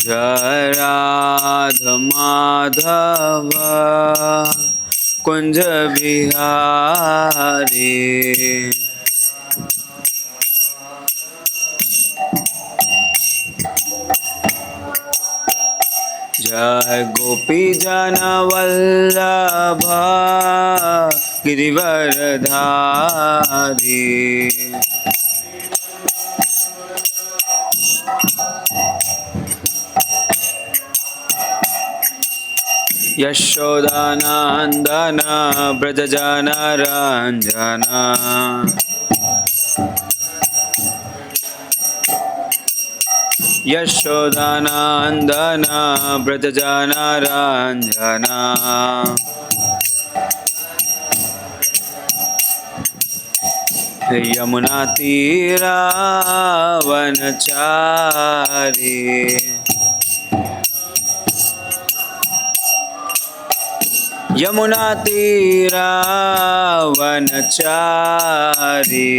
जय राधा माधव कुंज बिहारी। जय गोपी जन वल्लभ गिरिवरधारी। यशोदानंदन ब्रज जन रंजन। यशोदानंदन ब्रज जन रंजन। यमुना तीरा वनचारी। यमुना तीरा वनचारी।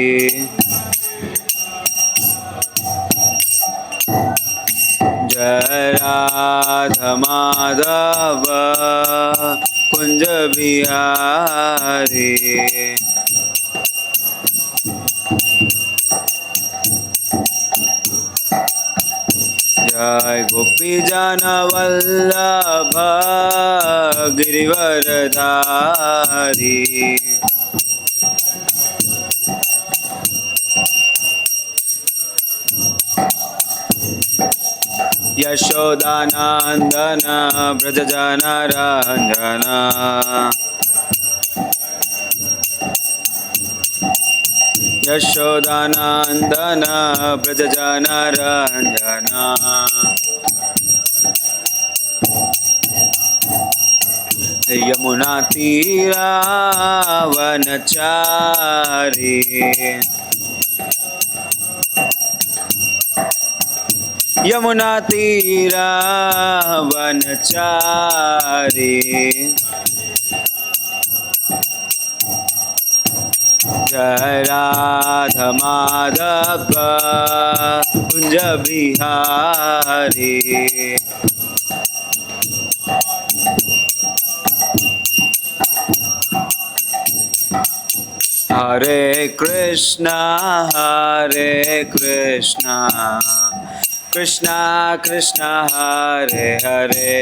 जय राधा माधव कुंज बिहारी। जय गोपी जन वल्लभ गिरिवरधारी। यशोदानंदन ब्रज जन रंजन। यशोदानंदन ब्रज जन रंजन। यमुना तीरा वनचारी। यमुना तीरा वनचारी। जय राधा माधव कुंज बिहारी। हरे कृष्णा कृष्णा कृष्णा हरे हरे,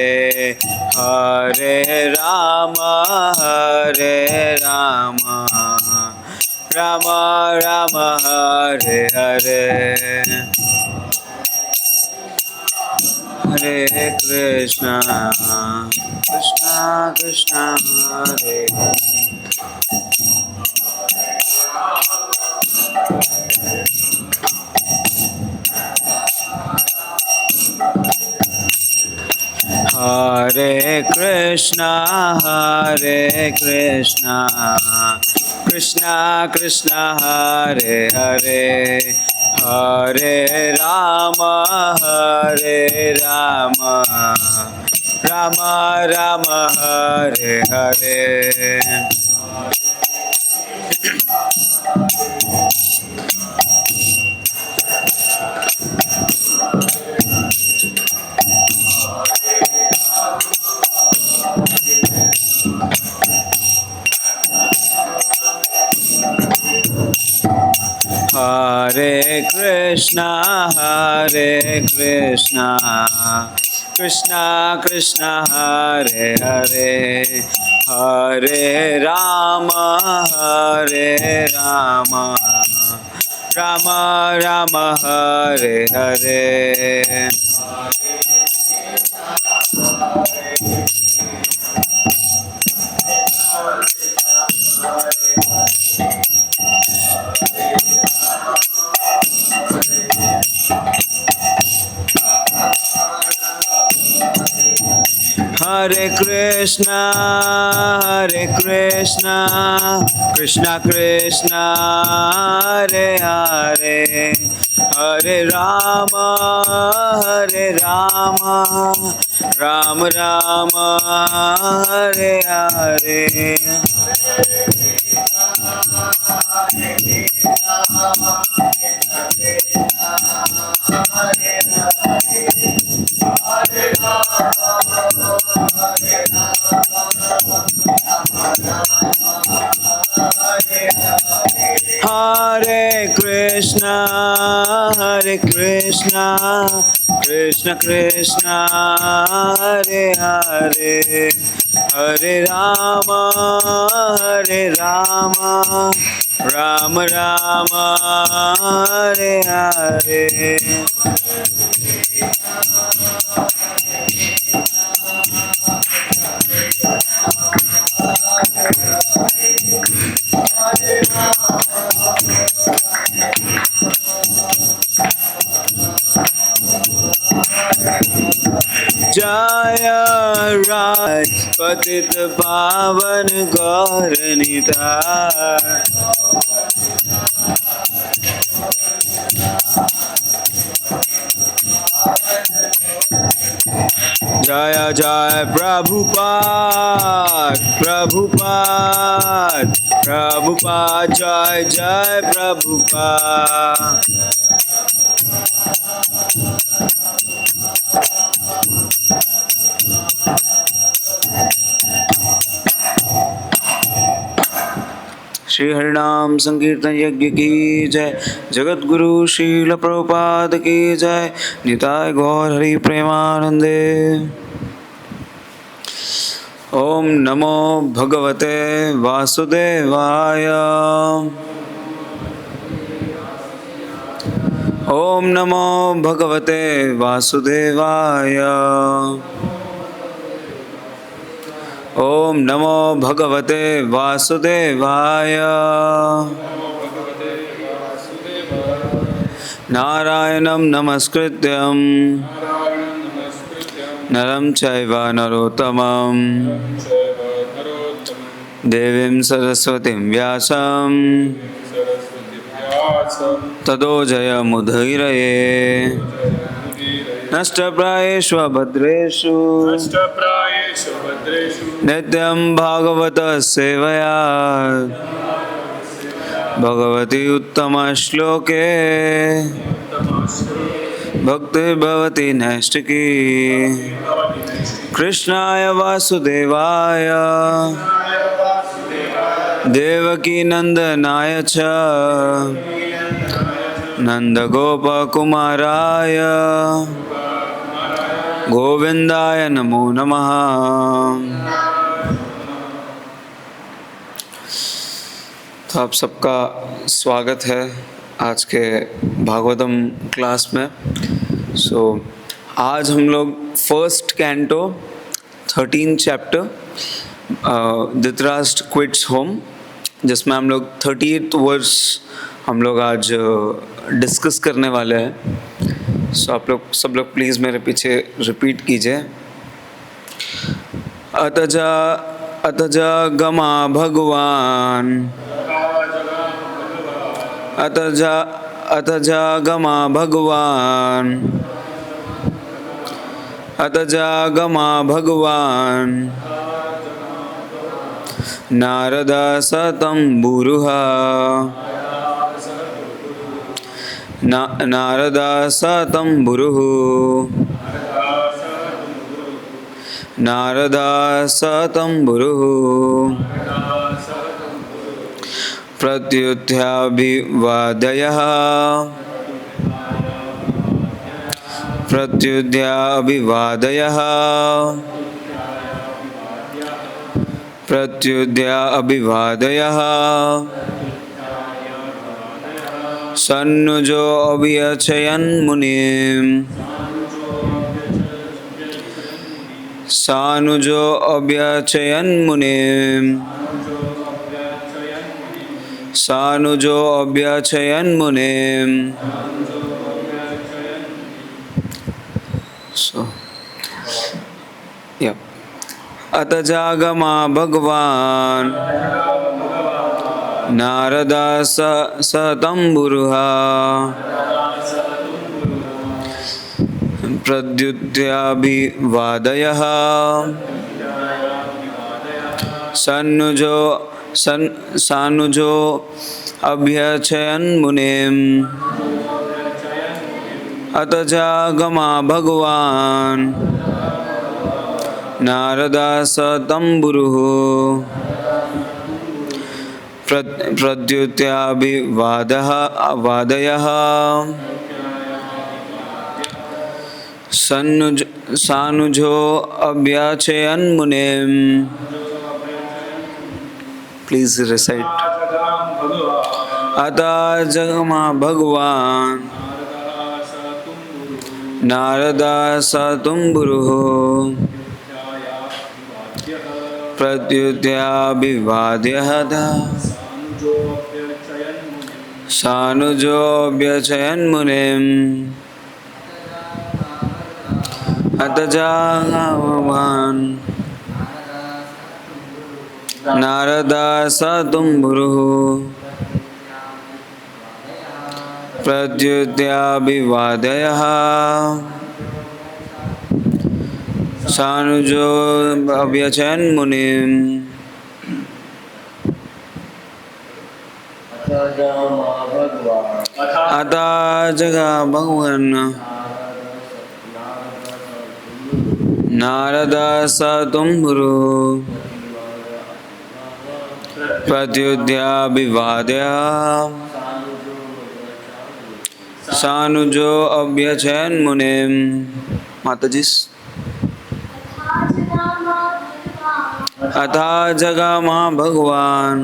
हरे राम राम राम हरे हरे। हरे कृष्णा कृष्णा कृष्णा हरे हरे कृष्णा कृष्णा कृष्णा हरे हरे, हरे राम राम राम हरे हरे। हरे कृष्णा कृष्णा कृष्णा हरे हरे, हरे राम राम राम हरे हरे। हरे कृष्णा कृष्णा कृष्णा हरे हरे, हरे Ram Ram Ram Hare Hare. Krishna Krishna Krishna Hare Hare Hare Rama Rama Rama Hare Hare Jaya Rai Patit Pavan Gauranitai Jaya Jaya Prabhupada Prabhupada Prabhupada Jai Jai Prabhupada Shri हरिनाम संकीर्तन यज्ञ की जय जगत गुरु श्रील प्रभुपाद की जय निताय गौर हरि प्रेमानंदे ओम नमो भगवते वासुदेवाय ओम नमो भगवते वासुदेवाय ओम नमो भगवते वासुदेवाय नारायणं नमस्कृत्यं नरं चैव नरोत्तमं देवीं सरस्वतीं व्यासं ततो जयमुदीरये नष्टप्रायेषु भद्रेषु नित्यं भागवत सेवया भगवती उत्तम श्लोके भक्ति भवति नैष्टिकी कृष्णाय वासुदेवाय देवकी नंदनाय च नंदगोपकुमाराय गोविंदाय नमो नमः। तो आप सबका स्वागत है आज के भागवतम क्लास में। आज हम लोग first canto 13 chapter Dhritarashtra quits home, जिसमें हम लोग 38th वर्स हम लोग आज डिस्कस करने वाले हैं। आप लोग सब लोग प्लीज़ मेरे पीछे रिपीट कीजिए। अतजा गमा भगवान अतजा गमा भगवान अतजा गमा भगवान नारदा सतंबुरुहा नारदा सतंबुरुः नारदा सतंबुरुः प्रत्युत्थ्याभिवादयः प्रत्युद्याभिवादयः प्रत्युद्याभिवादयः सन्नुजो अभियचयन् मुनिम् सानुजो अभ्यचयन् मुनिम् सानुजो अभ्यचयन् मुनिम्। अतजागमा भगवान नारदा सतंबुरुहा प्रद्युत्याभिवादयः सानुजो अभ्यचयन् मुनिम् अतजागमा भगवान नारदा सतंबुरुः प्रद्युत्याभिवादयः सानुजो अभ्याचयन मुनिम. Please recite. अतः जगमा भगवान नारदा स तुम्बुरुः प्रत्युत्याभिवाद्यः सानुजोऽभ्यचयन् मुनिम्. अत जागवान् नारदा स तुम्बुरुः प्रत्युत्याभिवादयः सानुजो अभ्यचयन् मुनिम्. अतः जगा भगवान् नारदा स तुम्बुरुः प्रत्युत्याभिवादयः सानुजो अभ्यचयन् मुनिम्. माताजी. अथा जगामा भगवान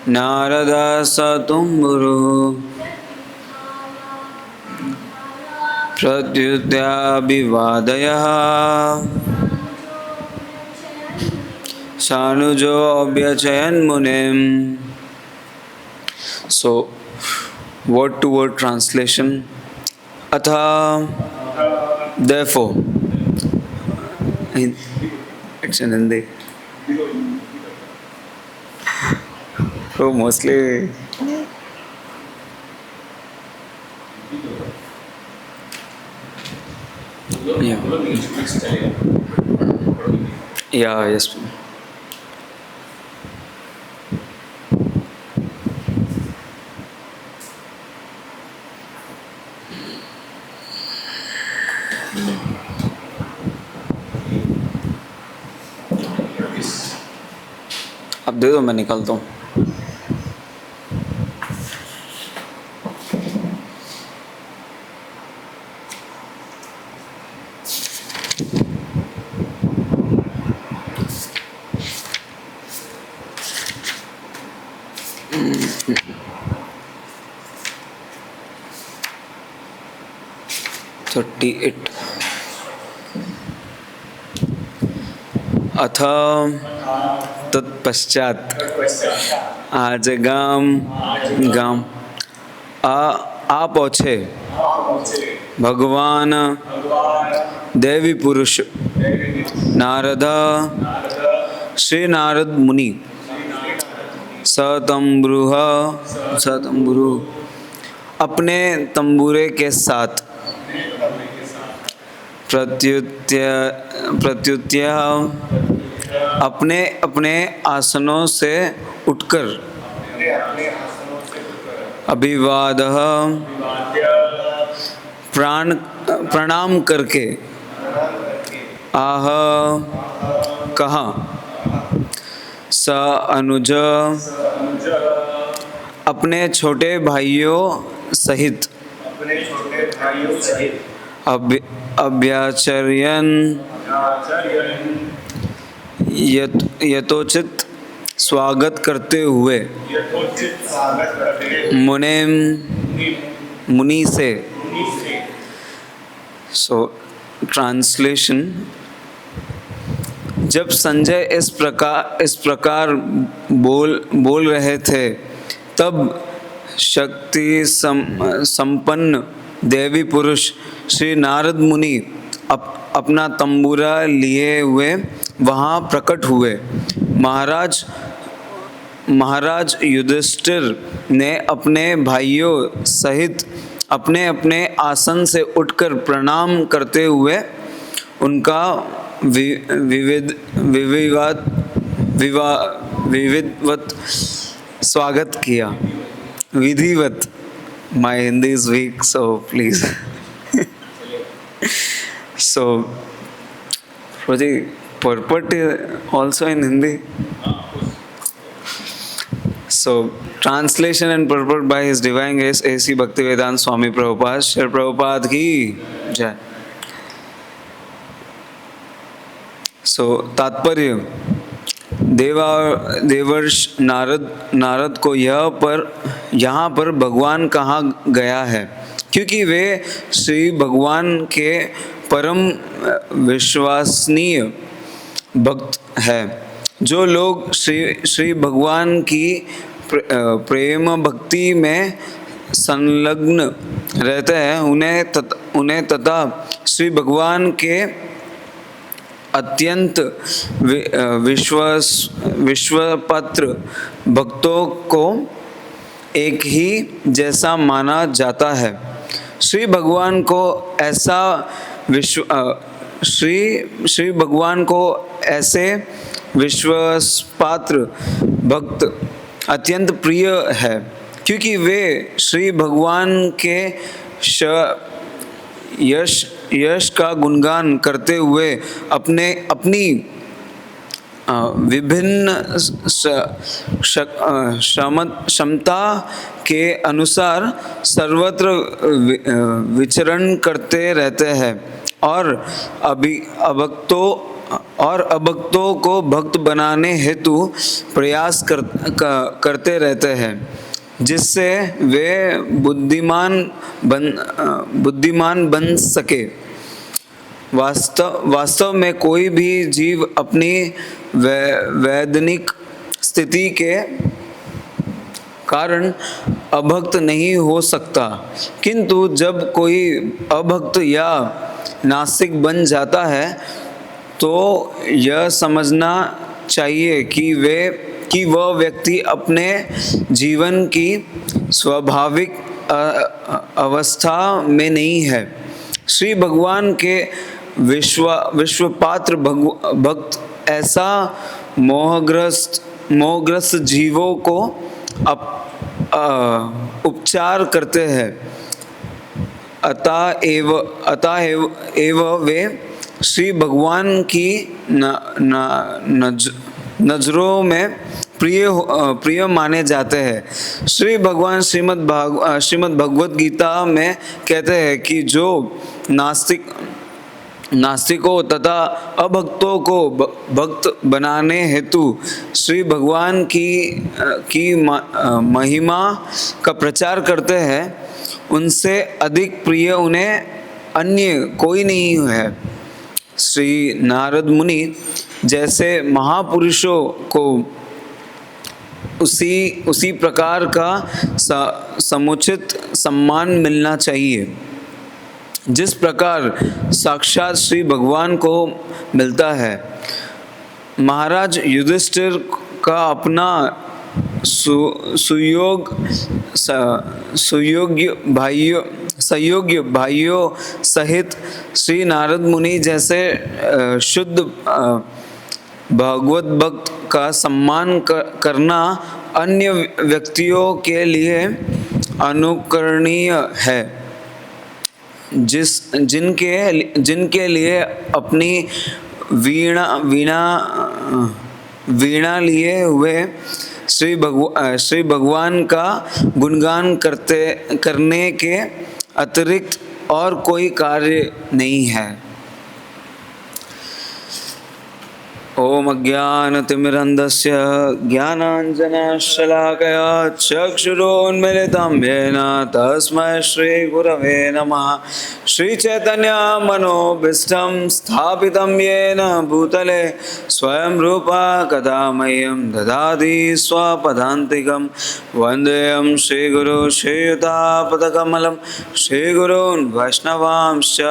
नारदा स तुम्बुरुः प्रत्युत्याभिवादयः सानुजो अभ्यचयन् मुनिम्. So word to word translation. Atha, therefore. It's in Hindi. So mostly yeah, yes. अब दे दो, मैं निकलता हूँ. अथ तत्पश्चात आज गाम आ पहुँचे भगवान देवी पुरुष नारद श्री नारद मुनि सतंबुरु अपने तंबूरे के साथ प्रत्युत्य अपने अपने आसनों से उठकर अभिवादः प्रणाम करके आह कहा स अनुज अपने छोटे भाइयों सहित अभ्याचर्यन यथोचित स्वागत करते हुए मुनि से. सो ट्रांसलेशन. जब संजय इस प्रकार बोल रहे थे तब शक्ति संपन्न देवी पुरुष श्री नारद मुनि अपना तंबूरा लिए हुए वहाँ प्रकट हुए. महाराज युधिष्ठिर ने अपने भाइयों सहित अपने अपने आसन से उठकर प्रणाम करते हुए उनका विधिवत स्वागत किया. विधिवत. My Hindi is weak, so please. So, purport also in Hindi. So, translation and purport by His Divine Grace A.C. Bhaktivedanta Swami Prabhupada, Sri Prabhupada की जय। So, तात्पर्य, देवर्ष नारद को यहाँ पर भगवान कहा गया है क्योंकि वे श्री भगवान के परम विश्वसनीय भक्त हैं। जो लोग श्री भगवान की प्रेम भक्ति में संलग्न रहते हैं उन्हें तथा श्री भगवान के अत्यंत विश्वपात्र भक्तों को एक ही जैसा माना जाता है। श्री भगवान को ऐसे विश्वासपात्र भक्त अत्यंत प्रिय है क्योंकि वे श्री भगवान के यश का गुणगान करते हुए अपनी विभिन्न क्षमता के अनुसार सर्वत्र विचरण करते रहते हैं और अभक्तों को भक्त बनाने हेतु प्रयास करते रहते हैं जिससे वे बुद्धिमान बन सके। वास्तव में कोई भी जीव अपनी वैधानिक स्थिति के कारण अभक्त नहीं हो सकता, किंतु जब कोई अभक्त या नास्तिक बन जाता है तो यह समझना चाहिए कि वह व्यक्ति अपने जीवन की स्वाभाविक अवस्था में नहीं है। श्री भगवान के विश्वपात्र भक्त ऐसा मोहग्रस्त जीवों को उपचार करते हैं। अतएव वे श्री भगवान की नजरों में प्रिय माने जाते हैं। श्री भगवान श्रीमद् भगवद गीता में कहते हैं कि जो नास्तिकों तथा अभक्तों को भक्त बनाने हेतु श्री भगवान की महिमा का प्रचार करते हैं उनसे अधिक प्रिय उन्हें अन्य कोई नहीं है। श्री नारद मुनि जैसे महापुरुषों को उसी प्रकार का समुचित सम्मान मिलना चाहिए जिस प्रकार साक्षात श्री भगवान को मिलता है। महाराज युधिष्ठिर का अपना सहयोग्य भाइयों सहित श्री नारद मुनि जैसे शुद्ध भगवत भक्त का सम्मान करना अन्य व्यक्तियों के लिए अनुकरणीय है जिनके लिए अपनी वीणा लिए हुए श्री भगवान का गुणगान करने के अतिरिक्त और कोई कार्य नहीं है। ओम अज्ञानतिमिरन्धस्य ज्ञानाञ्जनशलाकया चक्षुरोन्मिलितं येन तस्मै श्रीगुरवे नमः। श्रीचैतन्यमनोभीष्टं स्थापितं येन भूतले स्वयं रूपा कदा मह्यं ददाति स्वपदान्तिकं। वन्देऽहं श्रीगुरो श्रीयुतापदकमलं श्रीगुरून् वैष्णवांश्च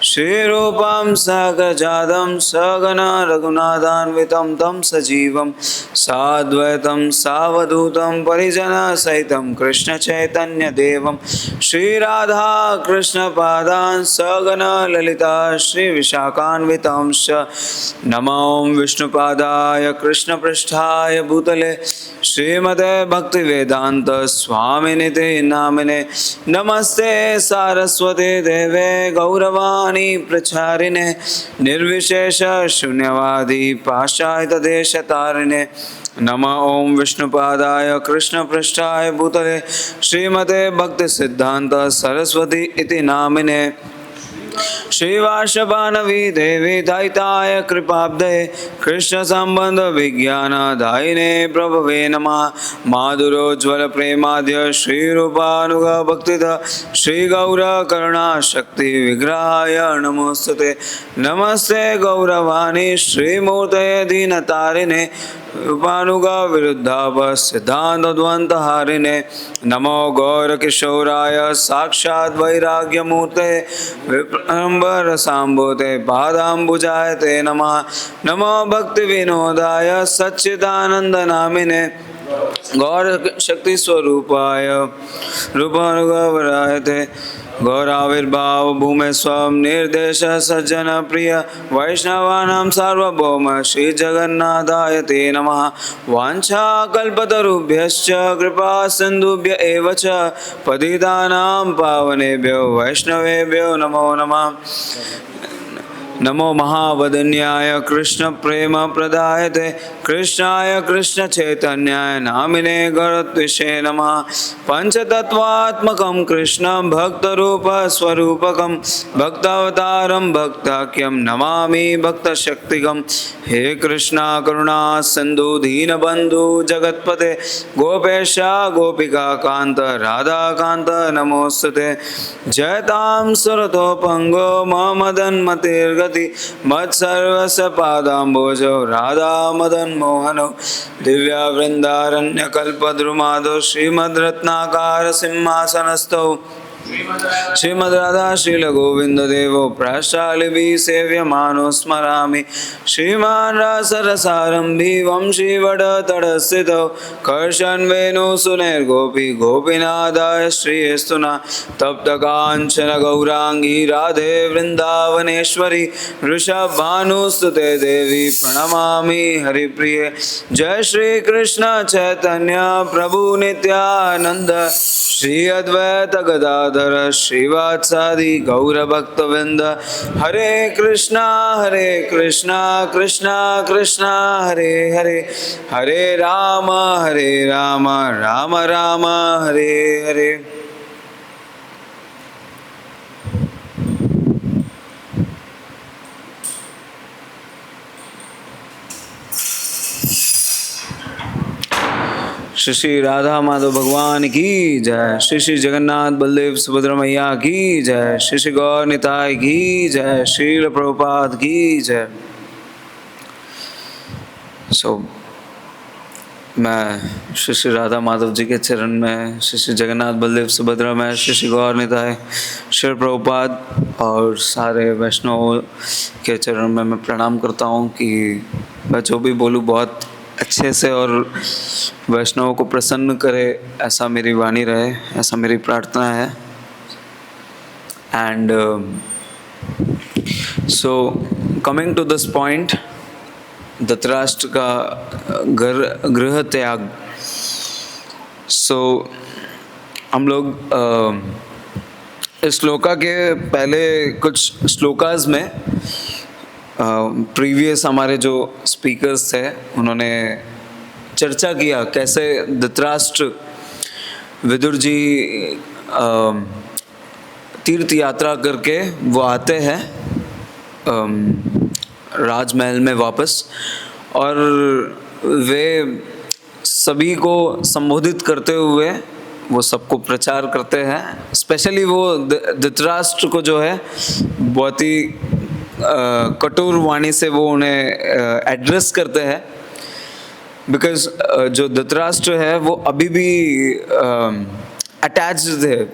श्रीरूपां सहगजातं सहगना रघुनाथान्वितं तं सजीवं साद्वैतं सावधूतं परिजनसहितं कृष्णचैतन्यदेवं श्रीराधा कृष्णपादान् सहगना ललिता श्रीविशाखान्वितांश्च। नमो विष्णुपादाय कृष्णपृष्ठाय भूतले श्रीमते भक्तिवेदांत स्वामिनिते नामिने। नमस्ते सारस्वते देवे गौरवाणी प्रचारिणे निर्विशेष शून्यवादी पाश्चात्यदेशतारिणे। नमः ओं विष्णुपादाय कृष्णपृष्ठाय भूतले श्रीमते भक्तिसिद्धान्त सरस्वती इति नामिने श्रीवासवानवी देवी दैताय कृपाब्धे कृष्ण संबंध विज्ञान दायिने प्रभवे नमः माधुरोज्ज्वल प्रेमाद्य श्रीरूपानुग भक्तिद श्री गौर करुणा शक्ति विग्रहाय नमोस्तुते नमस्ते गौरवाणी श्रीमूर्तये दीनतारिणे रूपानुगा विरुद्धाव सिद्धांत द्वंद्व हारिणे नमो गौर किशोराय साक्षात् वैराग्यमूर्ते विप्रम्बर सांबोते पादाम्बुजाय ते नमः नमो भक्ति विनोदाय सच्चिदानंद नामिने गौर शक्ति स्वरूपाय रूपानुगवराय ते गौराविर्भाव भूमे स्वम निर्देश सज्जन प्रिय वैष्णवानां सार्वभौम श्री जगन्नाथाय ते नमः वाञ्छाकल्पतरुभ्यश्च कृपा सिन्धुभ्य एव च पतितानां पावनेभ्यो वैष्णवेभ्यो नमो नमः नमो महावदन्याय कृष्ण प्रेम प्रदायते कृष्णाय कृष्ण चैतन्याय नामिने गौरत्विषे नमः पंचतत्वात्मकं कृष्णं भक्तरूप स्वरूपकं भक्तावतारं भक्ताख्यं नमामि भक्तशक्तिकं हे कृष्णा करुणा सिंधु दीनबंधु जगत्पते गोपेश गोपिका कांत राधा कांत नमोस्तुते जयतां सुरतोपंगो ममदन्मतिर्गति मत्सर्वस्य पादाम्बोजो राधा मदन मोहनो दिव्या वृंदारण्य कल्पद्रुमादो श्रीमद्रत्नाकार सिंहासनस्थौ श्रीमद् राधा शील गोविंद देवो प्रशालिभि सेव्यमानो स्मरामि श्रीमान रसरसारंभि वंशी वडतडस्थितौ कर्षन् वेणु सुनैर्गोपी गोपीनादाय श्रीस्तुना तप्त कांचन गौरांगी राधे वृंदावनेश्वरी वृषभानुस्तुते देवी प्रणमामि हरिप्रिये जय श्री कृष्ण चैतन्य प्रभु नित्यानंद श्री अद्वैत गदाधर श्रीवात्सादि गौरभक्तवृंद हरे कृष्णा कृष्णा कृष्णा हरे हरे हरे राम राम राम हरे हरे। श्री श्री राधा माधव भगवान की जय, श्री श्री जगन्नाथ बलदेव सुभद्रा मैया की जय, श्री श्री गौर निताय की जय, श्रील प्रभुपाद की जय। मैं श्री श्री राधा माधव जी के चरण में, श्री श्री जगन्नाथ बलदेव सुभद्रा में, श्री श्री गौर निताय श्री प्रभुपाद और सारे वैष्णव के चरण में मैं प्रणाम करता हूँ कि मैं जो भी बोलूँ बहुत अच्छे से और वैष्णवों को प्रसन्न करे, ऐसा मेरी वाणी रहे, ऐसा मेरी प्रार्थना है। And so coming to this point, Dhritarashtra का गृह त्याग। सो हम लोग इस श्लोका के पहले कुछ श्लोकास में प्रीवियस हमारे जो स्पीकर्स थे उन्होंने चर्चा किया कैसे धृतराष्ट्र विदुर जी तीर्थ यात्रा करके वो आते हैं राजमहल में वापस, और वे सभी को संबोधित करते हुए वो सबको प्रचार करते हैं। स्पेशली वो धृतराष्ट्र को जो है बहुत ही कठोर वाणी से वो उन्हें एड्रेस करते हैं, बिकॉज जो धृतराष्ट्र है वो अभी भी अटैच्ड थे,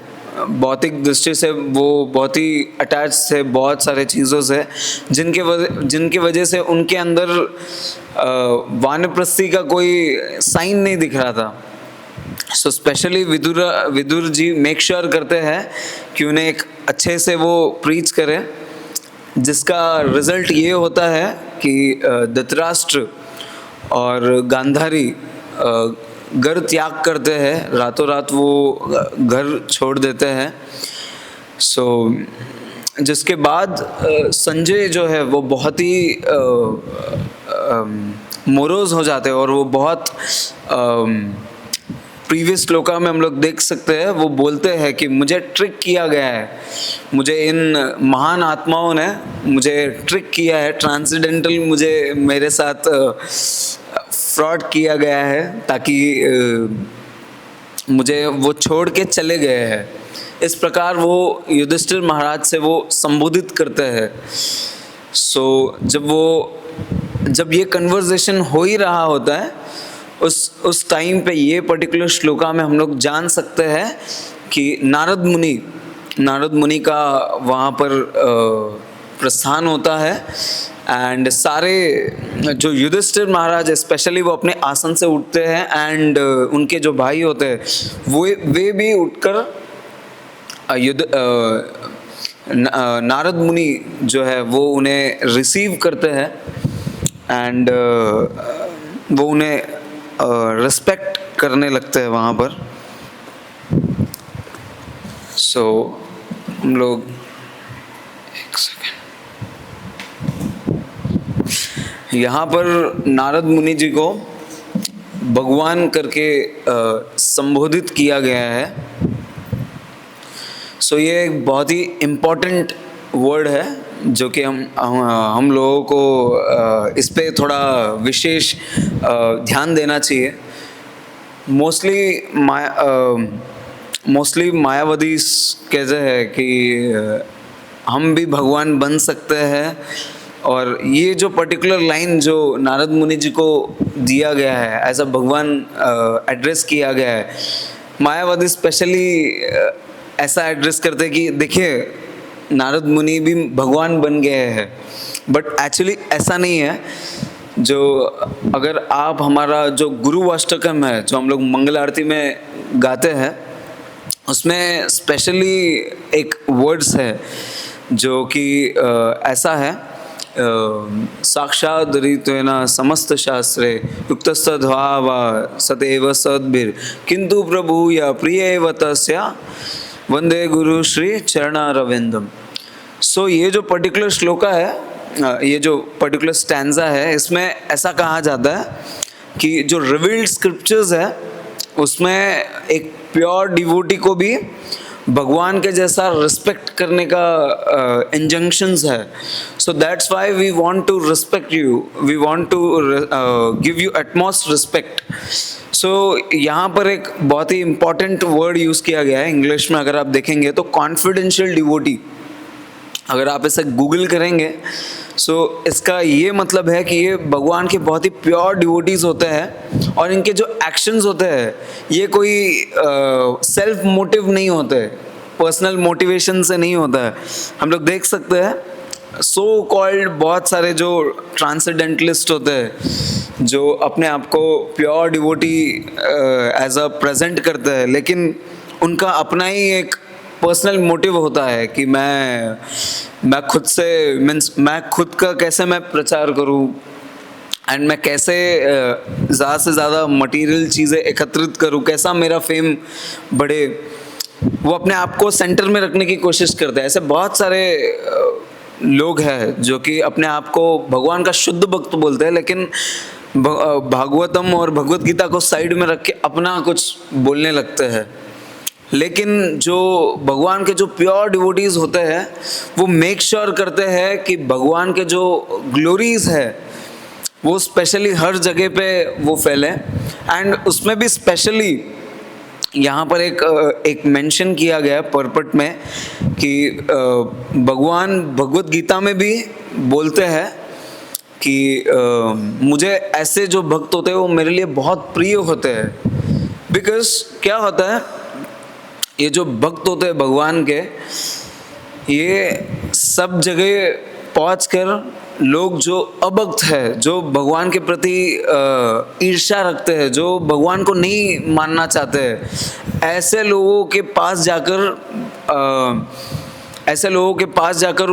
भौतिक दृष्टि से वो बहुत ही अटैच थे बहुत सारे चीज़ों से, जिनकी वजह से उनके अंदर वानप्रस्थी का कोई साइन नहीं दिख रहा था। So specially Vidur ji make sure करते हैं कि उन्हें एक अच्छे से वो प्रीच करें, जिसका रिजल्ट ये होता है कि धृतराष्ट्र और गांधारी घर त्याग करते हैं, रातों रात वो घर छोड़ देते हैं। सो जिसके बाद संजय जो है वो बहुत ही मोरोज हो जाते हैं और वो बहुत प्रीवियस श्लोका में हम लोग देख सकते हैं, वो बोलते हैं कि मुझे ट्रिक किया गया है, मुझे इन महान आत्माओं ने मुझे ट्रिक किया है, ट्रांसेंडेंटल मुझे मेरे साथ फ्रॉड किया गया है ताकि मुझे वो छोड़ के चले गए हैं। इस प्रकार वो युधिष्ठिर महाराज से वो संबोधित करते हैं। सो जब ये कन्वर्सेशन हो ही रहा होता है, उस टाइम पे ये पर्टिकुलर श्लोका में हम लोग जान सकते हैं कि नारद मुनि का वहाँ पर प्रस्थान होता है। एंड सारे जो युधिष्ठिर महाराज स्पेशली वो अपने आसन से उठते हैं, एंड उनके जो भाई होते हैं वे भी उठकर नारद मुनि जो है वो उन्हें रिसीव करते हैं, एंड वो उन्हें रिस्पेक्ट करने लगते हैं वहाँ पर। सो हम लोग एक सेकेंड, यहाँ पर नारद मुनि जी को भगवान करके संबोधित किया गया है। सो ये एक बहुत ही इम्पोर्टेंट वर्ड है जो कि हम लोगों को इस पे थोड़ा विशेष ध्यान देना चाहिए। मोस्टली मायावादी कहते हैं कि हम भी भगवान बन सकते हैं, और ये जो पर्टिकुलर लाइन जो नारद मुनि जी को दिया गया है एज अ भगवान एड्रेस किया गया है, मायावादी स्पेशली ऐसा एड्रेस करते हैं कि देखिए नारद मुनि भी भगवान बन गए हैं, बट एक्चुअली ऐसा नहीं है। जो अगर आप हमारा जो गुरु अष्टकम है जो हम लोग मंगल आरती में गाते हैं, उसमें स्पेशली एक वर्ड्स है जो कि ऐसा है, साक्षात् ऋत्वेन समस्त शास्त्रे युक्तस्तद्भाव सतैव सद्भिर किंतु प्रभूय प्रियैव तस्य वंदे गुरु श्री चरणारविंदम। सो ये जो पर्टिकुलर श्लोका है, ये जो पर्टिकुलर स्टैंजा है, इसमें ऐसा कहा जाता है कि जो रिवील्ड स्क्रिप्चर्स है उसमें एक प्योर डिवोटी को भी भगवान के जैसा रिस्पेक्ट करने का इंजंक्शंस है। So that's why we want to respect you, we want to give you utmost respect. So यहाँ पर एक बहुत ही इम्पॉर्टेंट वर्ड यूज़ किया गया है इंग्लिश में, अगर आप देखेंगे तो कॉन्फिडेंशियल डिवोटी। अगर आप इसे गूगल करेंगे सो इसका ये मतलब है कि ये भगवान के बहुत ही प्योर डिवोटीज होते हैं, और इनके जो एक्शंस होते हैं ये कोई सेल्फ मोटिव नहीं होते, पर्सनल मोटिवेशन से नहीं होता है। हम लोग देख सकते हैं सो कॉल्ड बहुत सारे जो ट्रांसेंडेंटलिस्ट होते हैं जो अपने आप को pure devotee as a present करते हैं, लेकिन उनका अपना ही एक पर्सनल मोटिव होता है कि मैं खुद से मैं खुद का कैसे मैं प्रचार करूं, एंड मैं कैसे ज़्यादा से ज़्यादा मटेरियल चीज़ें एकत्रित करूं, कैसा मेरा फेम बढ़े। वो अपने आप को सेंटर में रखने की कोशिश करते हैं। ऐसे बहुत सारे लोग हैं जो कि अपने आप को भगवान का शुद्ध भक्त बोलते हैं, लेकिन भागवतम और भगवत गीता को साइड में रख के अपना कुछ बोलने लगते हैं। लेकिन जो भगवान के जो प्योर डिवोटीज होते हैं वो मेक श्योर करते हैं कि भगवान के जो ग्लोरीज है वो स्पेशली हर जगह पे वो फैले। एंड उसमें भी स्पेशली यहाँ पर एक मेंशन किया गया पर्पट में कि भगवान भगवत गीता में भी बोलते हैं कि मुझे ऐसे जो भक्त होते हैं वो मेरे लिए बहुत प्रिय होते हैं। बिकॉज क्या होता है, ये जो भक्त होते हैं भगवान के, ये सब जगह पहुंचकर लोग जो अभक्त है, जो भगवान के प्रति ईर्ष्या रखते हैं, जो भगवान को नहीं मानना चाहते हैं, ऐसे लोगों के पास जाकर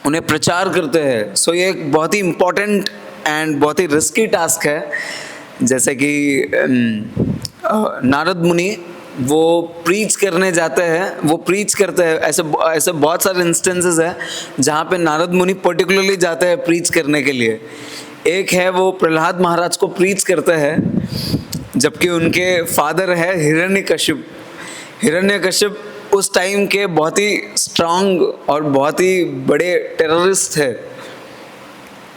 उन्हें प्रचार करते हैं। सो ये एक बहुत ही इम्पोर्टेंट एंड बहुत ही रिस्की टास्क है। जैसे कि नारद मुनि वो प्रीच करने जाते हैं, वो प्रीच करते हैं। ऐसे बहुत सारे इंस्टेंसेस है जहाँ पे नारद मुनि पर्टिकुलरली जाते हैं प्रीच करने के लिए एक है वो प्रहलाद महाराज को प्रीच करते हैं, जबकि उनके फादर है हिरण्यकशिप। हिरण्यकशिप उस टाइम के बहुत ही स्ट्रांग और बहुत ही बड़े टेररिस्ट थे,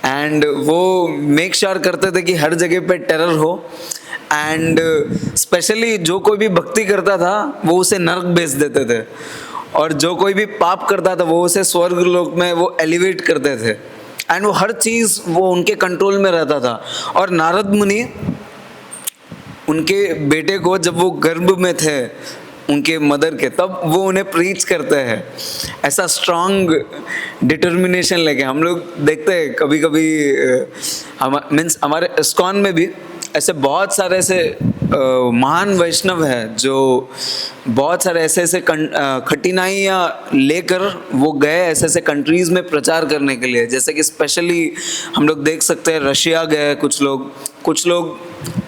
एंड वो मेक श्योर करते थे कि हर जगह पे टेरर हो, एंड स्पेशली जो कोई भी भक्ति करता था वो उसे नरक भेज देते थे, और जो कोई भी पाप करता था वो उसे स्वर्ग लोक में वो एलिवेट करते थे, एंड वो हर चीज़ वो उनके कंट्रोल में रहता था। और नारद मुनि उनके बेटे को, जब वो गर्भ में थे उनके मदर के, तब वो उन्हें प्रीच करते हैं ऐसा स्ट्रांग डिटर्मिनेशन लेके। हम लोग देखते हैं कभी कभी मीन्स हमारे इस्कॉन में भी ऐसे बहुत सारे ऐसे महान वैष्णव हैं जो बहुत सारे ऐसे ऐसे कठिनाइयाँ लेकर वो गए ऐसे ऐसे कंट्रीज़ में प्रचार करने के लिए। जैसे कि स्पेशली हम लोग देख सकते हैं रशिया गए कुछ लोग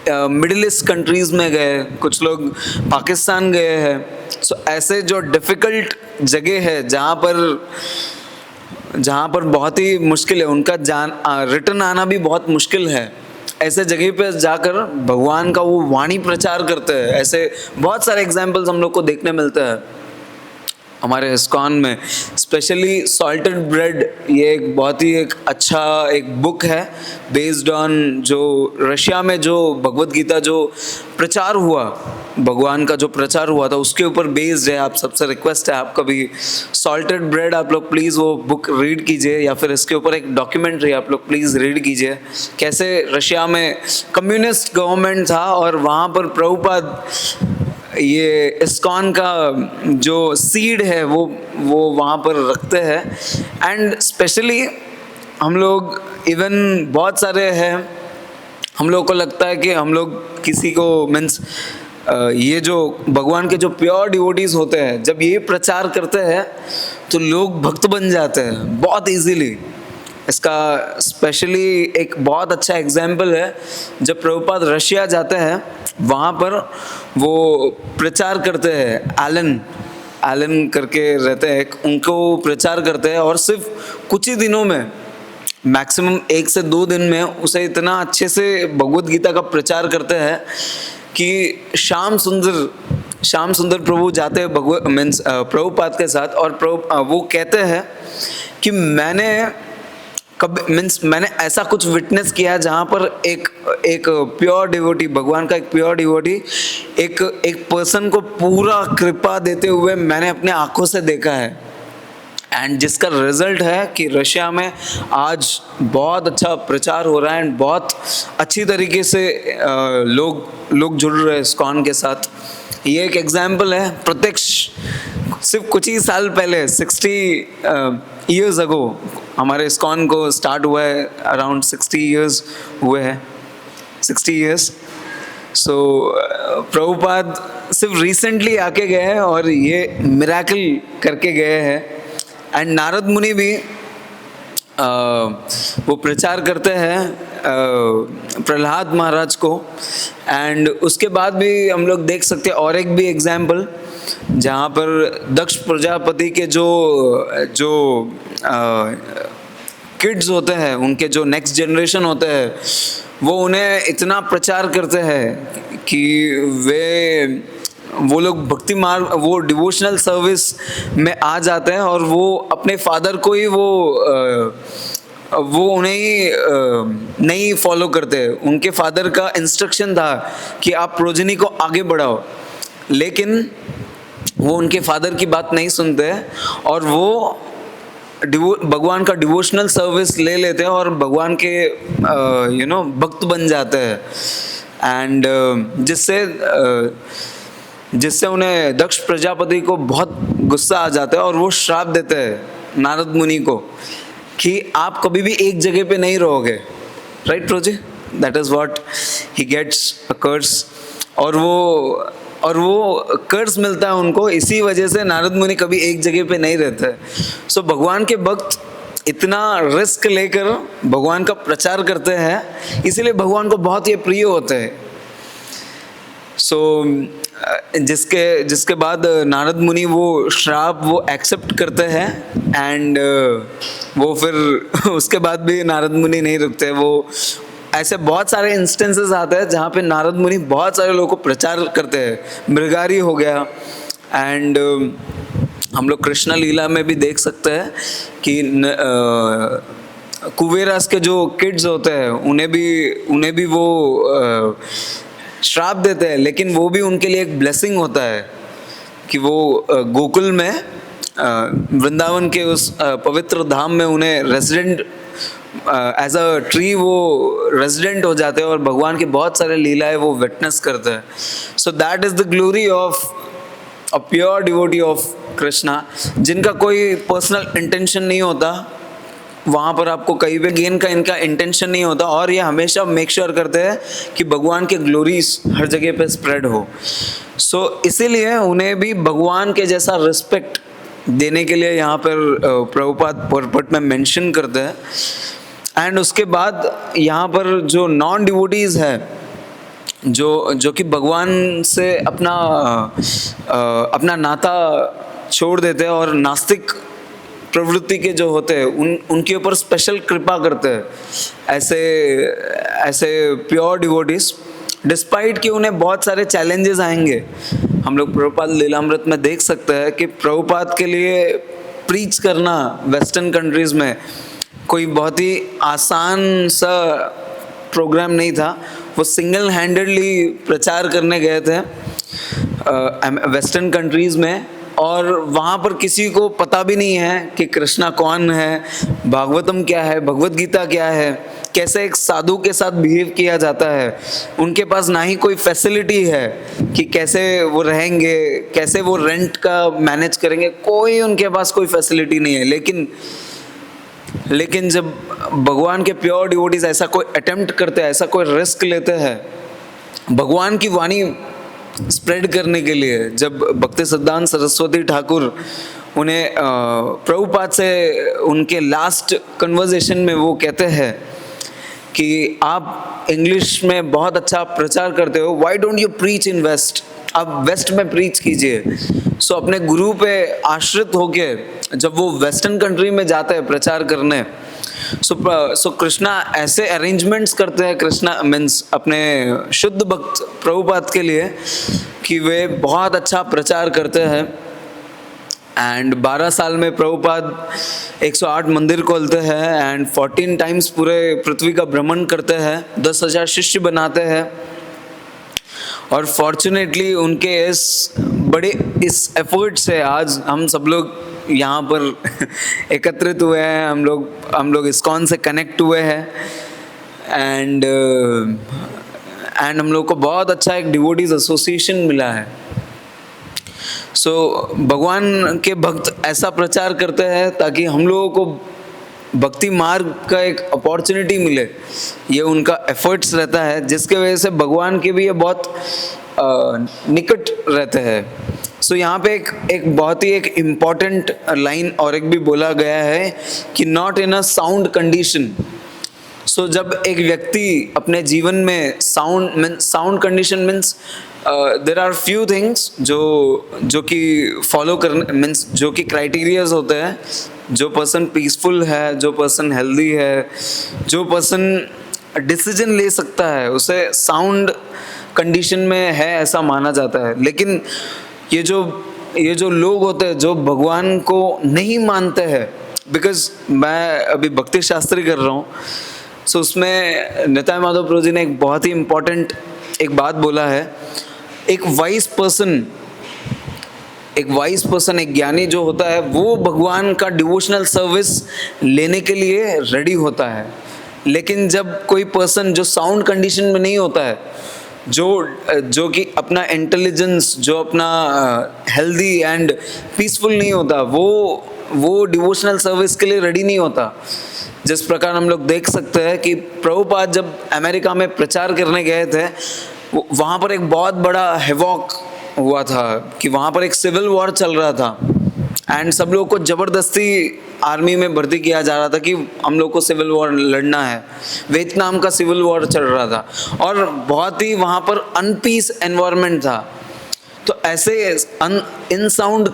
मिडिल ईस्ट कंट्रीज़ में गए, कुछ लोग पाकिस्तान गए हैं। सो ऐसे जो डिफ़िकल्ट जगह है जहाँ पर बहुत ही मुश्किल है, उनका रिटर्न आना भी बहुत मुश्किल है, ऐसे जगह पे जाकर भगवान का वो वाणी प्रचार करते हैं। ऐसे बहुत सारे एग्जाम्पल्स हम लोग को देखने मिलते हैं हमारे इस्कॉन में। स्पेशली सॉल्टेड ब्रेड, ये एक बहुत ही एक अच्छा एक बुक है बेस्ड ऑन जो रशिया में जो भगवत गीता जो प्रचार हुआ, भगवान का जो प्रचार हुआ था उसके ऊपर बेस्ड है। आप सबसे रिक्वेस्ट है, आप कभी सॉल्टेड ब्रेड आप लोग प्लीज़ वो बुक रीड कीजिए, या फिर इसके ऊपर एक डॉक्यूमेंट्री आप लोग प्लीज़ रीड कीजिए, कैसे रशिया में कम्युनिस्ट गवर्नमेंट था और वहाँ पर प्रभुपाद ये इस्कॉन का जो सीड है वो वहाँ पर रखते हैं। एंड स्पेशली हम लोग इवन बहुत सारे हैं, हम लोग को लगता है कि हम लोग किसी को मीन्स ये जो भगवान के जो प्योर डिवोटीज होते हैं जब ये प्रचार करते हैं तो लोग भक्त बन जाते हैं बहुत इजीली। इसका स्पेशली एक बहुत अच्छा एग्जाम्पल है, जब प्रभुपाद रशिया जाते हैं वहाँ पर वो प्रचार करते हैं, एलन करके रहते हैं, उनको प्रचार करते हैं, और सिर्फ कुछ ही दिनों में, मैक्सिमम 1 से 2 दिन में उसे इतना अच्छे से भगवत गीता का प्रचार करते हैं कि श्याम सुंदर प्रभु जाते हैं प्रभुपाद के साथ, और वो कहते हैं कि मैंने ऐसा कुछ विटनेस किया जहाँ पर एक प्योर डिवोटी, भगवान का एक प्योर डिवोटी एक पर्सन को पूरा कृपा देते हुए मैंने अपने आंखों से देखा है। एंड जिसका रिजल्ट है कि रशिया में आज बहुत अच्छा प्रचार हो रहा है एंड बहुत अच्छी तरीके से लोग जुड़ रहे हैं इस्कॉन के साथ। ये एक एग्जाम्पल है प्रत्यक्ष, सिर्फ कुछ ही साल पहले 60 ईयर्स अगो हमारे इस्कॉन को स्टार्ट हुआ है, अराउंड 60 ईयर्स हुए हैं, 60 ईयर्स। सो प्रभुपाद सिर्फ रिसेंटली आके गए हैं और ये मिरेकल करके गए हैं। एंड नारद मुनि भी वो प्रचार करते हैं प्रहलाद महाराज को। एंड उसके बाद भी हम लोग देख सकते हैं और एक भी एग्जाम्पल जहाँ पर दक्ष प्रजापति के जो किड्स होते हैं, उनके जो नेक्स्ट जनरेशन होते हैं, वो उन्हें इतना प्रचार करते हैं कि वो लोग भक्ति मार्ग, वो डिवोशनल सर्विस में आ जाते हैं, और वो अपने फादर को ही वो उन्हें नहीं फॉलो करते। उनके फादर का इंस्ट्रक्शन था कि आप प्रोजनी को आगे बढ़ाओ, लेकिन वो उनके फादर की बात नहीं सुनते और वो भगवान का डिवोशनल सर्विस ले लेते हैं और भगवान के भक्त बन जाते हैं। एंड जिससे उन्हें दक्ष प्रजापति को बहुत गुस्सा आ जाता है और वो श्राप देते हैं नारद मुनि को कि आप कभी भी एक जगह पे नहीं रहोगे, राइट प्रोजी? That is what he gets a curse, और वो कर्ज मिलता है उनको। इसी वजह से नारद मुनि कभी एक जगह पे नहीं रहते। सो भगवान के भक्त इतना रिस्क लेकर भगवान का प्रचार करते हैं, इसीलिए भगवान को बहुत ये प्रिय होते हैं। सो जिसके जिसके बाद नारद मुनि वो श्राप वो एक्सेप्ट करते हैं एंड वो फिर उसके बाद भी नारद मुनि नहीं रुकते। वो ऐसे बहुत सारे इंस्टेंसेस आते हैं जहाँ पे नारद मुनि बहुत सारे लोगों को प्रचार करते हैं। मृगारी हो गया एंड हम लोग कृष्ण लीला में भी देख सकते हैं कि कुबेरास के जो किड्स होते हैं उन्हें भी वो श्राप देते हैं, लेकिन वो भी उनके लिए एक ब्लेसिंग होता है कि वो गोकुल में वृंदावन के उस पवित्र धाम में उन्हें रेजिडेंट एज अ ट्री वो रेजिडेंट हो जाते हैं और भगवान की बहुत सारे लीलाएं वो विटनेस करते हैं। So that is the glory of a pure devotee of Krishna, जिनका कोई पर्सनल इंटेंशन नहीं होता। वहाँ पर आपको कहीं भी गेन का इनका इंटेंशन नहीं होता और ये हमेशा मेक श्योर करते हैं कि भगवान के ग्लोरीज हर जगह पे स्प्रेड हो। सो इसीलिए उन्हें भी भगवान के जैसा रिस्पेक्ट देने के लिए यहाँ पर प्रभुपाद पर्पट में मेंशन करते हैं। एंड उसके बाद यहाँ पर जो नॉन डिवोटीज है जो कि भगवान से अपना नाता छोड़ देते हैं और नास्तिक प्रवृत्ति के जो होते हैं उनके ऊपर स्पेशल कृपा करते हैं। ऐसे प्योर डिवोटीज, डिस्पाइट कि उन्हें बहुत सारे चैलेंजेस आएंगे। हम लोग प्रभुपाद लीलामृत में देख सकते हैं कि प्रभुपाद के लिए प्रीच करना वेस्टर्न कंट्रीज में कोई बहुत ही आसान सा प्रोग्राम नहीं था। वो सिंगल हैंडेडली प्रचार करने गए थे वेस्टर्न कंट्रीज में और वहाँ पर किसी को पता भी नहीं है कि कृष्णा कौन है, भागवतम क्या है, भगवत गीता क्या है, कैसे एक साधु के साथ बिहेव किया जाता है। उनके पास ना ही कोई फैसिलिटी है कि कैसे वो रहेंगे, कैसे वो रेंट का मैनेज करेंगे, कोई उनके पास कोई फैसिलिटी नहीं है। लेकिन जब भगवान के प्योर डिवोटीज ऐसा कोई अटेम्प्ट करते हैं, ऐसा कोई रिस्क लेते हैं भगवान की वाणी स्प्रेड करने के लिए, जब भक्ति सिद्धांत सरस्वती ठाकुर उन्हें प्रभुपाद से उनके लास्ट कन्वर्सेशन में वो कहते हैं कि आप इंग्लिश में बहुत अच्छा प्रचार करते हो, why don't you preach in west, आप वेस्ट में प्रीच कीजिए। सो अपने गुरु पे आश्रित होके जब वो वेस्टर्न कंट्री में जाते हैं प्रचार करने, सो कृष्णा ऐसे अरेंजमेंट्स करते हैं, कृष्णा मीन्स अपने शुद्ध भक्त प्रभुपाद के लिए, कि वे बहुत अच्छा प्रचार करते हैं। एंड 12 साल में प्रभुपाद 108 मंदिर खोलते हैं एंड 14 टाइम्स पूरे पृथ्वी का भ्रमण करते हैं, 10,000 शिष्य बनाते हैं। और फॉर्चुनेटली उनके इस एफर्ट से आज हम सब लोग यहाँ पर एकत्रित हुए हैं, हम लोग इस्कॉन से कनेक्ट हुए हैं एंड हम लोग को बहुत अच्छा एक डिवोटीज एसोसिएशन मिला है। सो भगवान के भक्त ऐसा प्रचार करते हैं ताकि हम लोगों को भक्ति मार्ग का एक अपॉर्चुनिटी मिले, ये उनका एफर्ट्स रहता है, जिसके वजह से भगवान के भी ये बहुत निकट रहते हैं। सो यहाँ पे एक बहुत ही एक इम्पॉर्टेंट लाइन और एक भी बोला गया है कि not in a sound condition. So जब एक व्यक्ति अपने जीवन में sound condition means there are few things जो कि फॉलो करने मीन्स जो कि क्राइटेरियाज होते हैं। जो पर्सन पीसफुल है, जो पर्सन हेल्दी है, जो पर्सन डिसीजन ले सकता है, उसे साउंड कंडीशन में है ऐसा माना जाता है। लेकिन ये जो लोग होते हैं जो भगवान को नहीं मानते हैं, बिकॉज मैं अभी भक्ति शास्त्री कर रहा हूँ, सो उसमें निताई माधव प्रभु जी ने एक बहुत ही इम्पोर्टेंट एक बात बोला है। एक वाइज पर्सन एक ज्ञानी जो होता है वो भगवान का डिवोशनल सर्विस लेने के लिए रेडी होता है। लेकिन जब कोई पर्सन जो साउंड कंडीशन में नहीं होता है, जो कि अपना इंटेलिजेंस, जो अपना हेल्दी एंड पीसफुल नहीं होता, वो डिवोशनल सर्विस के लिए रेडी नहीं होता। जिस प्रकार हम लोग देख सकते हैं कि प्रभुपाद जब अमेरिका में प्रचार करने गए थे, वहाँ पर एक बहुत बड़ा हेवॉक हुआ था कि वहाँ पर एक सिविल वॉर चल रहा था एंड सब लोग को ज़बरदस्ती आर्मी में भर्ती किया जा रहा था कि हम लोग को सिविल वॉर लड़ना है। वियतनाम का सिविल वॉर चल रहा था और बहुत ही वहाँ पर अनपीस एनवायरनमेंट था। तो ऐसे इन साउंड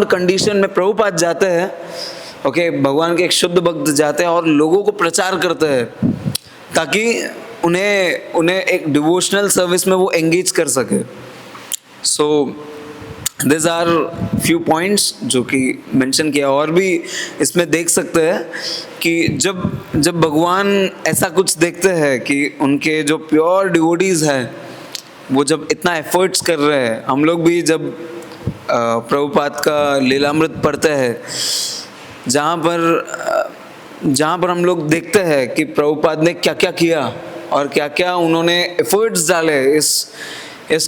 कंडीशन में प्रभुपाद जाते हैं, ओके, भगवान के एक शुद्ध भक्त जाते हैं और लोगों को प्रचार करते हैं ताकि उन्हें एक डिवोशनल सर्विस में वो एंगेज कर सके। So this are few points जो कि मेंशन किया। और भी इसमें देख सकते हैं कि जब भगवान ऐसा कुछ देखते हैं कि उनके जो प्योर डिवोटीज हैं वो जब इतना एफर्ट्स कर रहे हैं, हम लोग भी जब प्रभुपाद का लीलामृत पढ़ते हैं जहाँ पर हम लोग देखते हैं कि प्रभुपाद ने क्या क्या किया और क्या क्या उन्होंने एफर्ट्स डाले इस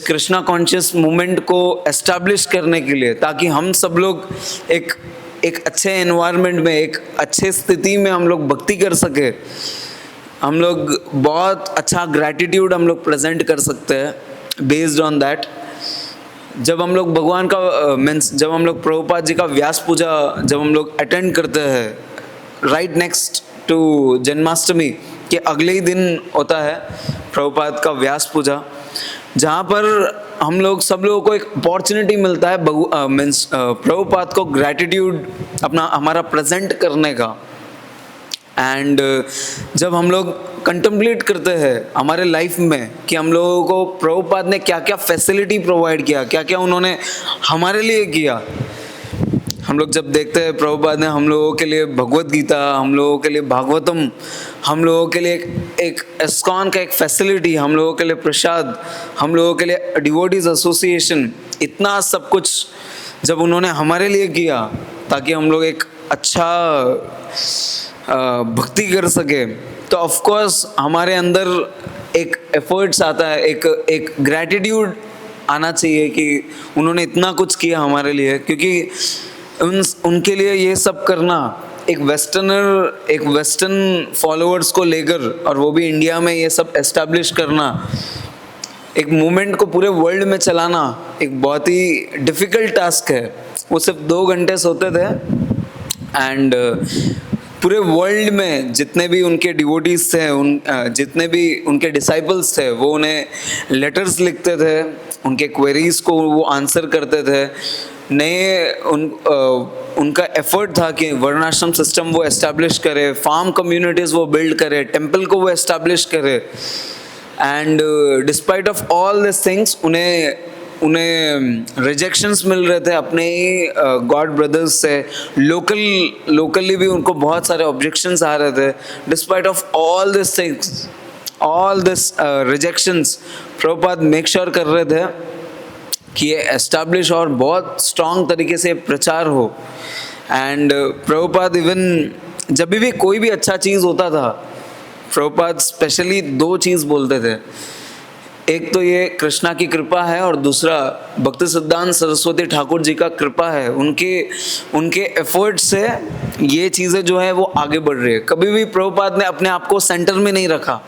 कृष्णा कॉन्शियस मूवमेंट को एस्टैब्लिश करने के लिए, ताकि हम सब लोग एक अच्छे एनवायरनमेंट में, एक अच्छे स्थिति में हम लोग भक्ति कर सके। हम लोग बहुत अच्छा ग्रैटिट्यूड हम लोग प्रेजेंट कर सकते हैं बेस्ड ऑन दैट। जब हम लोग भगवान का जब हम लोग प्रभुपाद जी का व्यास पूजा जब हम लोग अटेंड करते हैं राइट नेक्स्ट टू जन्माष्टमी के अगले ही दिन होता है प्रभुपाद का व्यास पूजा, जहाँ पर हम लोग सब लोगों को एक अपॉर्चुनिटी मिलता है प्रभुपाद को ग्रैटिट्यूड हमारा प्रेजेंट करने का। एंड जब हम लोग कंटेम्पलेट करते हैं हमारे लाइफ में कि हम लोगों को प्रभुपाद ने क्या क्या फैसिलिटी प्रोवाइड किया, क्या क्या उन्होंने हमारे लिए किया, हम लोग जब देखते हैं प्रभुपाद ने हम लोगों के लिए भगवत गीता, हम लोगों के लिए भागवतम, हम लोगों के लिए एक इस्कॉन का एक फैसिलिटी, हम लोगों के लिए प्रसाद, हम लोगों के लिए डिवोटीज एसोसिएशन, इतना सब कुछ जब उन्होंने हमारे लिए किया ताकि हम लोग एक अच्छा भक्ति कर सके, तो ऑफ कोर्स हमारे अंदर एक एफर्ट्स आता है, एक ग्रैटिट्यूड आना चाहिए कि उन्होंने इतना कुछ किया हमारे लिए। क्योंकि उनके लिए ये सब करना एक वेस्टर्न फॉलोअर्स को लेकर, और वो भी इंडिया में ये सब एस्टैब्लिश करना, एक मूवमेंट को पूरे वर्ल्ड में चलाना एक बहुत ही डिफ़िकल्ट टास्क है। वो सिर्फ 2 घंटे सोते थे एंड पूरे वर्ल्ड में जितने भी उनके डिवोटीज थे, जितने भी उनके डिसाइपल्स थे, वो उन्हें लेटर्स लिखते थे, उनके क्वेरीज को वो आंसर करते थे। उनका एफर्ट था कि वर्णाश्रम सिस्टम वो एस्टैब्लिश करे, फार्म कम्युनिटीज़ वो बिल्ड करे, टेम्पल को वो एस्टैब्लिश करे। And despite of all this things उन्हें रिजेक्शंस मिल रहे थे अपने ही गॉड ब्रदर्स से, लोकली भी उनको बहुत सारे ऑब्जेक्शंस आ रहे थे। Despite of all this things, all this rejections, Prabhupada make sure कर रहे थे कि ये एस्टैब्लिश और बहुत स्ट्रॉन्ग तरीके से प्रचार हो। एंड प्रभुपाद इवन जब भी कोई भी अच्छा चीज़ होता था, प्रभुपाद स्पेशली 2 चीज़ बोलते थे। एक तो ये कृष्णा की कृपा है और दूसरा भक्ति सिद्धांत सरस्वती ठाकुर जी का कृपा है। उनके एफर्ट से ये चीज़ें जो है वो आगे बढ़ रही है। कभी भी प्रभुपाद ने अपने आप को सेंटर में नहीं रखा,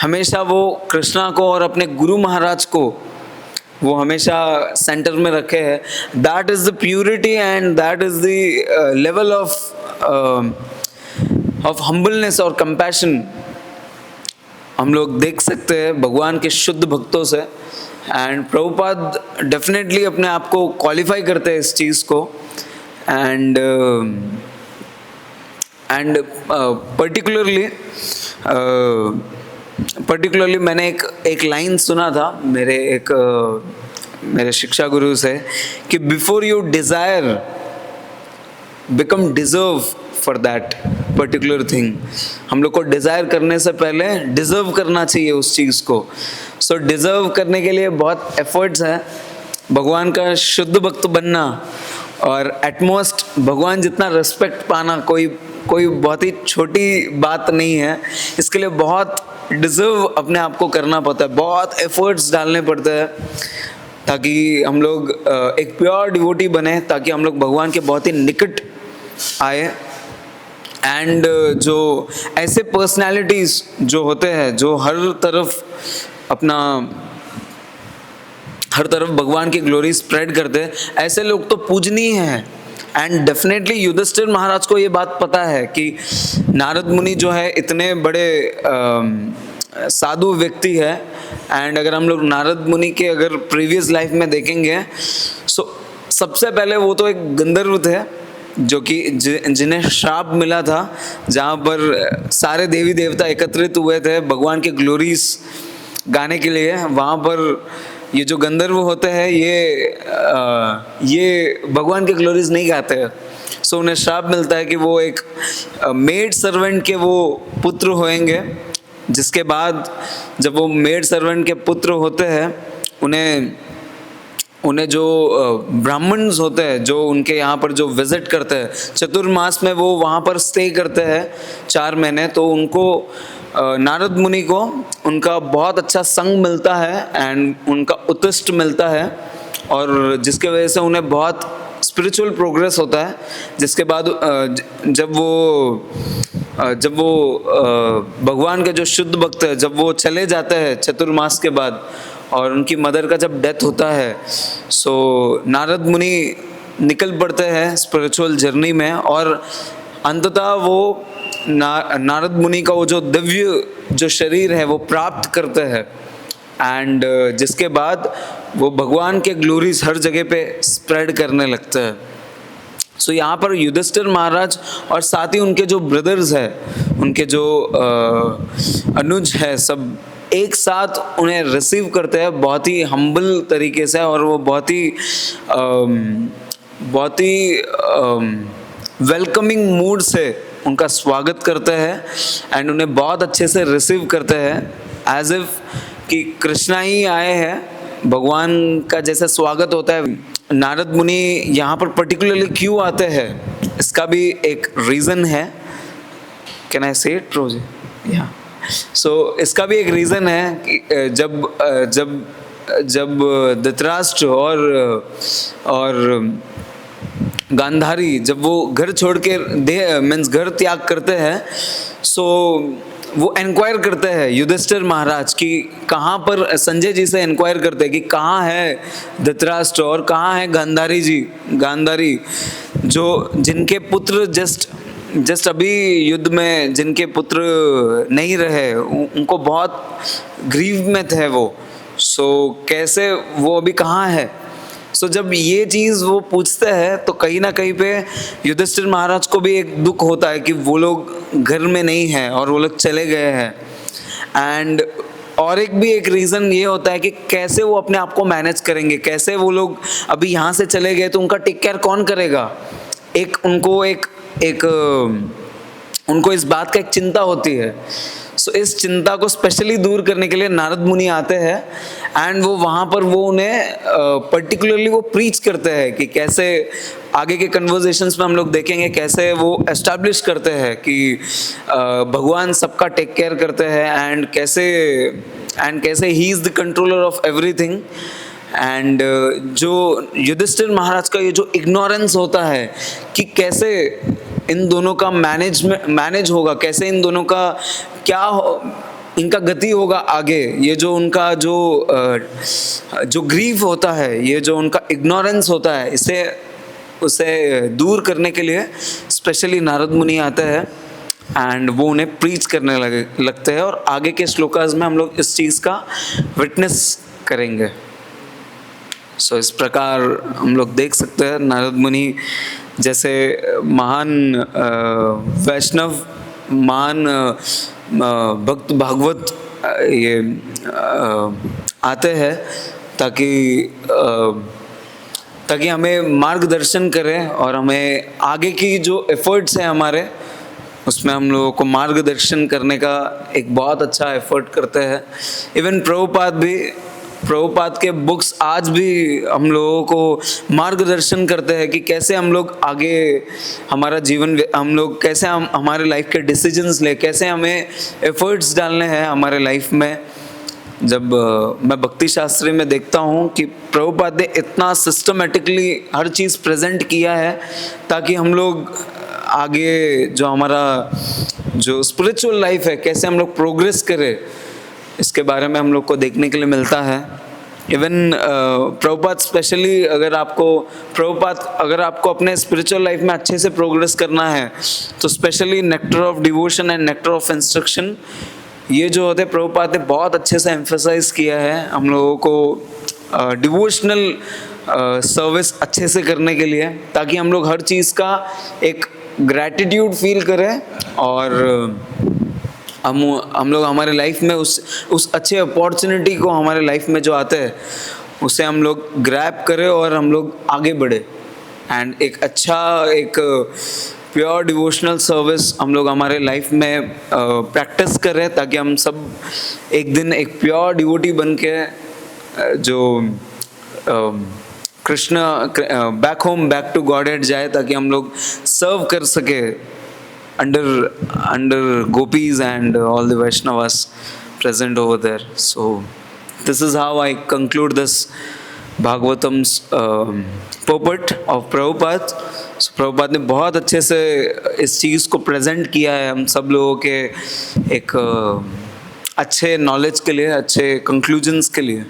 हमेशा वो कृष्णा को और अपने गुरु महाराज को वो हमेशा सेंटर में रखे हैं। That is the purity and that is the level of humbleness और कंपैशन हम लोग देख सकते हैं भगवान के शुद्ध भक्तों से। एंड प्रभुपाद डेफिनेटली अपने आप को क्वालिफाई करते हैं इस चीज़ को। एंड पर्टिकुलरली मैंने एक लाइन सुना था मेरे शिक्षा गुरु से कि before you desire become deserve for that particular thing. हम लोग को डिज़ायर करने से पहले डिज़र्व करना चाहिए उस चीज़ को। सो डिज़र्व करने के लिए बहुत एफर्ट्स हैं। भगवान का शुद्ध भक्त बनना और एटमोस्ट भगवान जितना रिस्पेक्ट पाना कोई बहुत ही छोटी बात नहीं है। इसके लिए बहुत डिज़र्व अपने आप को करना पड़ता है, बहुत एफर्ट्स डालने पड़ते हैं ताकि हम लोग एक प्योर डिवोटी बने, ताकि हम लोग भगवान के बहुत ही निकट आए। एंड जो ऐसे पर्सनालिटीज़ जो होते हैं जो हर तरफ भगवान की ग्लोरी स्प्रेड करते हैं, ऐसे लोग तो पूजनीय हैं। एंड डेफिनेटली युधिष्ठिर महाराज को ये बात पता है कि नारद मुनि जो है इतने बड़े साधु व्यक्ति है एंड अगर हम लोग नारद मुनि के अगर प्रीवियस लाइफ में देखेंगे, सो सबसे पहले वो तो एक गंधर्व थे जो कि जिन्हें श्राप मिला था, जहाँ पर सारे देवी देवता एकत्रित हुए थे भगवान के ग्लोरीज गाने के लिए। वहाँ पर ये जो गंधर्व होते हैं ये भगवान के ग्लोरीज नहीं गाते हैं। सो उन्हें श्राप मिलता है कि वो एक मेड सर्वेंट के वो पुत्र होंगे, जिसके बाद जब वो मेड सर्वेंट के पुत्र होते हैं, उन्हें जो ब्राह्मण्स होते हैं जो उनके यहाँ पर जो विजिट करते हैं चतुर्मास में, वो वहाँ पर स्टे करते हैं 4 महीने, तो उनको नारद मुनि को उनका बहुत अच्छा संग मिलता है एंड उनका उत्कृष्ट मिलता है, और जिसके वजह से उन्हें बहुत स्पिरिचुअल प्रोग्रेस होता है। जिसके बाद जब वो भगवान के जो शुद्ध भक्त है, जब वो चले जाते हैं चतुर्मास के बाद और उनकी मदर का जब डेथ होता है, सो नारद मुनि निकल पड़ते हैं स्पिरिचुअल जर्नी में, और अंततः वो नारद मुनि का वो जो दिव्य जो शरीर है वो प्राप्त करते हैं, एंड जिसके बाद वो भगवान के ग्लोरीज हर जगह पे स्प्रेड करने लगते हैं। सो यहाँ पर युधिष्ठिर महाराज और साथ ही उनके जो ब्रदर्स हैं, उनके जो अनुज है, सब एक साथ उन्हें रिसीव करते हैं बहुत ही हम्बल तरीके से, और वो बहुत ही वेलकमिंग मूड से उनका स्वागत करते हैं एंड उन्हें बहुत अच्छे से रिसीव करते हैं, एज इफ कि कृष्णा ही आए हैं। भगवान का जैसे स्वागत होता है। नारद मुनि यहाँ पर पर्टिकुलरली क्यों आते हैं, इसका भी एक रीज़न है। कैन आई से इट प्रोजे? या सो इसका भी एक रीज़न है कि जब धृतराष्ट्र और गांधारी जब वो घर छोड़ के मीन्स घर त्याग करते हैं, सो वो इंक्वायर करते हैं युधिष्ठिर महाराज की कहाँ पर, संजय जी से इंक्वायर करते हैं कि कहाँ है धृतराष्ट्र और कहाँ है गांधारी जो जिनके पुत्र जस्ट अभी युद्ध में जिनके पुत्र नहीं रहे, उनको बहुत ग्रीव में थे वो। सो कैसे वो अभी कहाँ है? सो जब ये चीज़ वो पूछते हैं तो कहीं ना कहीं पे युधिष्ठिर महाराज को भी एक दुख होता है कि वो लोग घर में नहीं हैं और वो लोग चले गए हैं। एंड और एक रीज़न ये होता है कि कैसे वो अपने आप को मैनेज करेंगे, कैसे वो लोग अभी यहाँ से चले गए तो उनका टेक केयर कौन करेगा। उनको इस बात का एक चिंता होती है। सो इस चिंता को स्पेशली दूर करने के लिए नारद मुनि आते हैं एंड वो वहाँ पर वो उन्हें पर्टिकुलरली वो प्रीच करते हैं कि कैसे आगे के कन्वर्सेशंस में हम लोग देखेंगे कैसे वो एस्टैब्लिश करते हैं कि भगवान सबका टेक केयर करते हैं एंड कैसे he is the controller of everything. And जो युधिष्ठिर महाराज का ये जो इग्नोरेंस होता है कि कैसे इन दोनों का मैनेज होगा, कैसे इन दोनों का इनका गति होगा आगे, ये जो उनका जो ग्रीफ होता है, ये जो उनका इग्नोरेंस होता है, उसे दूर करने के लिए स्पेशली नारद मुनि आते हैं एंड वो उन्हें प्रीच करने लगते हैं। और आगे के श्लोकास में हम लोग इस चीज़ का विटनेस करेंगे। सो इस प्रकार हम लोग देख सकते हैं नारद मुनि जैसे महान वैष्णव, महान भक्त भागवत ये आते हैं ताकि हमें मार्गदर्शन करें और हमें आगे की जो एफर्ट्स हैं हमारे उसमें हम लोगों को मार्गदर्शन करने का एक बहुत अच्छा एफर्ट करते हैं। इवन प्रभुपाद के बुक्स आज भी हम लोगों को मार्गदर्शन करते हैं कि कैसे हम लोग आगे हमारा जीवन, हम लोग कैसे हम हमारे लाइफ के डिसीजंस ले, कैसे हमें एफर्ट्स डालने हैं हमारे लाइफ में। जब मैं भक्ति शास्त्री में देखता हूँ कि प्रभुपाद ने इतना सिस्टमेटिकली हर चीज़ प्रेजेंट किया है ताकि हम लोग आगे जो हमारा जो स्पिरिचुअल लाइफ है कैसे हम लोग प्रोग्रेस करें, इसके बारे में हम लोग को देखने के लिए मिलता है। इवन प्रभुपाद स्पेशली अगर आपको अपने स्पिरिचुअल लाइफ में अच्छे से प्रोग्रेस करना है तो specially nectar of devotion and nectar of instruction ये जो होते प्रभुपाद ने बहुत अच्छे से एम्फेसाइज किया है हम लोगों को डिवोशनल सर्विस अच्छे से करने के लिए, ताकि हम लोग हर चीज़ का एक ग्रैटिट्यूड फील करें और हम लोग हमारे लाइफ में उस अच्छे अपॉर्चुनिटी को हमारे लाइफ में जो आते हैं उसे हम लोग ग्रैब करें और हम लोग आगे बढ़े। एंड एक अच्छा एक प्योर डिवोशनल सर्विस हम लोग हमारे लाइफ में प्रैक्टिस करें, ताकि हम सब एक दिन एक प्योर डिवोटी बन के जो Krishna back home back to godhead जाए, ताकि हम लोग सर्व कर सके under gopis and all the Vaishnavas present over there. So this is how I conclude this Bhagavatam's purport of Prabhupada. So Prabhupada ने बहुत अच्छे से इस चीज़ को प्रेजेंट किया है हम सब लोगों के एक अच्छे नॉलेज के लिए, अच्छे कंक्लूजन्स के लिए।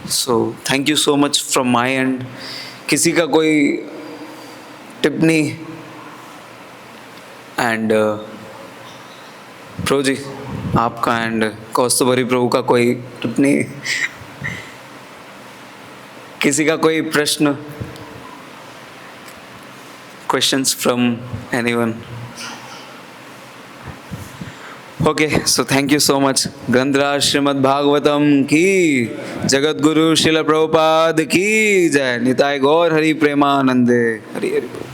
सो thank you so much from my and. किसी का कोई टिप्पणी एंड प्रभु जी आपका एंड कौस्तुभरी प्रभु का कोई टिप्पणी, किसी का कोई प्रश्न, questions from anyone? Okay, so thank you so much. ग्रंथराज श्रीमद् भागवतम की, जगत गुरु श्रील प्रभुपाद की जय। निताय गौर हरि प्रेमानंदे। हरि हरि।